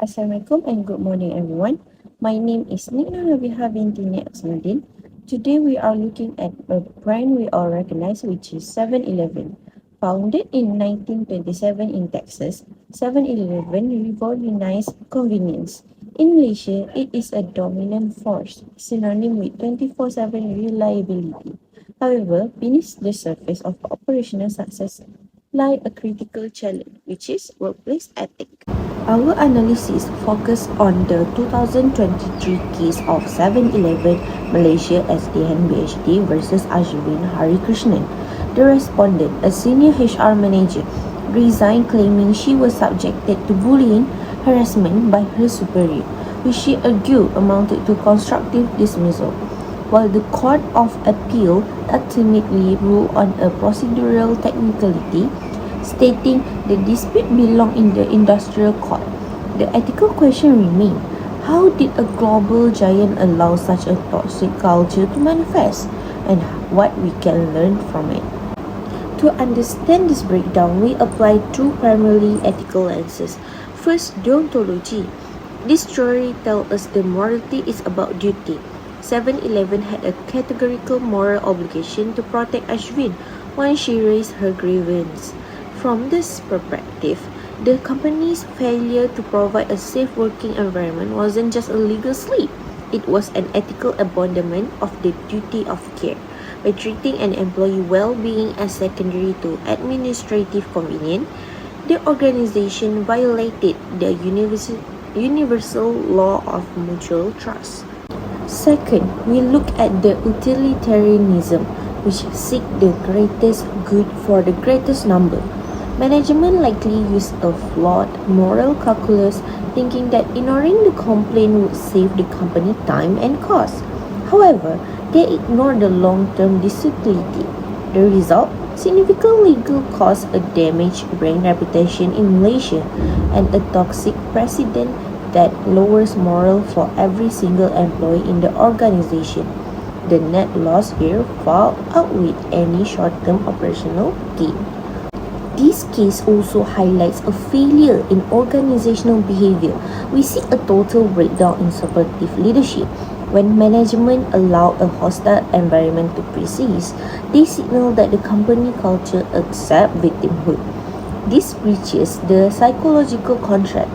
Assalamualaikum and good morning everyone. My name is Nikna Nabiha binti Asmuddin. Today we are looking at a brand we all recognize, which is 7-Eleven. Founded in 1927 in Texas, 7-Eleven revolutionized convenience. In Malaysia, it is a dominant force, synonym with 24/7 reliability. However, beneath the surface of operational success lie a critical challenge, which is workplace ethics. Our analysis focused on the 2023 case of 7-Eleven Malaysia SDN BHD versus Ashwin Harikrishnan. The respondent, a senior HR manager, resigned claiming she was subjected to bullying, harassment by her superior, which she argued amounted to constructive dismissal. While the Court of Appeal ultimately ruled on a procedural technicality, stating the dispute belonged in the industrial court. The ethical question remained: how did a global giant allow such a toxic culture to manifest, and what we can learn from it? To understand this breakdown, we apply two primarily ethical lenses. First, deontology. This story tells us the morality is about duty. 7-Eleven had a categorical moral obligation to protect Ashwin once she raised her grievance. From this perspective, the company's failure to provide a safe working environment wasn't just a legal slip, it was an ethical abandonment of the duty of care. By treating an employee well-being as secondary to administrative convenience, the organization violated the universal law of mutual trust. Second, we look at the utilitarianism, which seeks the greatest good for the greatest number. Management likely used a flawed moral calculus, thinking that ignoring the complaint would save the company time and cost. However, they ignored the long-term disutility. The result? Significant legal costs, a damaged brand reputation in Malaysia, and a toxic precedent that lowers morale for every single employee in the organization. The net loss here far outweighed any short-term operational gain. This case also highlights a failure in organizational behavior. We see a total breakdown in supportive leadership. When management allowed a hostile environment to persist, they signal that the company culture accepts victimhood. This breaches the psychological contract,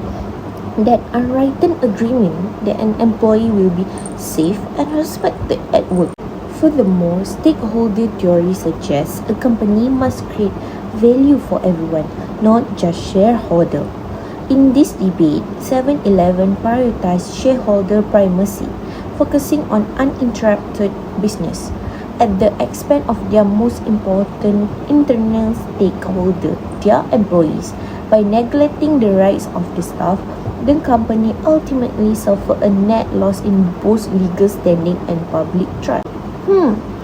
that unwritten agreement that an employee will be safe and respected at work. Furthermore, stakeholder theory suggests a company must create value for everyone, not just shareholder. In this debate, 7-Eleven prioritized shareholder primacy, focusing on uninterrupted business at the expense of their most important internal stakeholder, their employees. By neglecting the rights of the staff, the company ultimately suffered a net loss in both legal standing and public trust.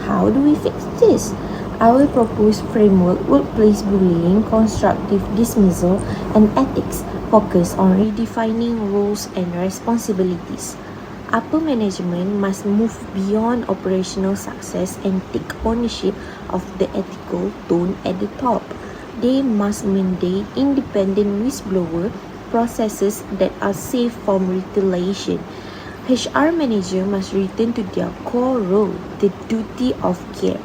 How do we fix this? Our proposed framework: workplace bullying, constructive dismissal, and ethics, focus on redefining roles and responsibilities. Upper management must move beyond operational success and take ownership of the ethical tone at the top. They must mandate independent whistleblower processes that are safe from retaliation. HR manager must return to their core role, the duty of care.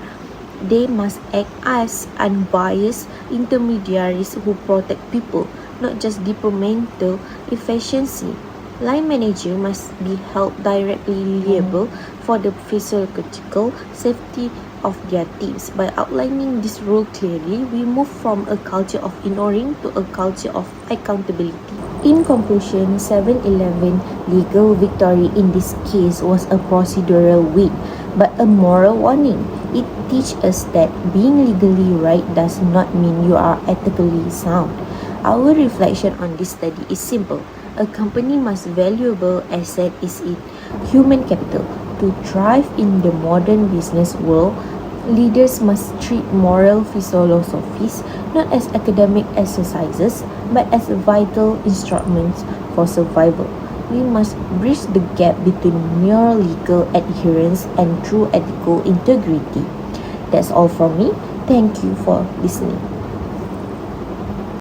They must act as unbiased intermediaries who protect people, not just departmental efficiency. Line manager must be held directly liable for the physiological safety of their teams. By outlining this role clearly, we move from a culture of ignoring to a culture of accountability. In conclusion, 7-Eleven legal victory in this case was a procedural win, but a moral warning. It teaches us that being legally right does not mean you are ethically sound. Our reflection on this study is simple. A company most valuable asset is its human capital. To thrive in the modern business world, leaders must treat moral philosophies not as academic exercises, but as vital instruments for survival. We must bridge the gap between mere legal adherence and true ethical integrity. That's all from me. Thank you for listening.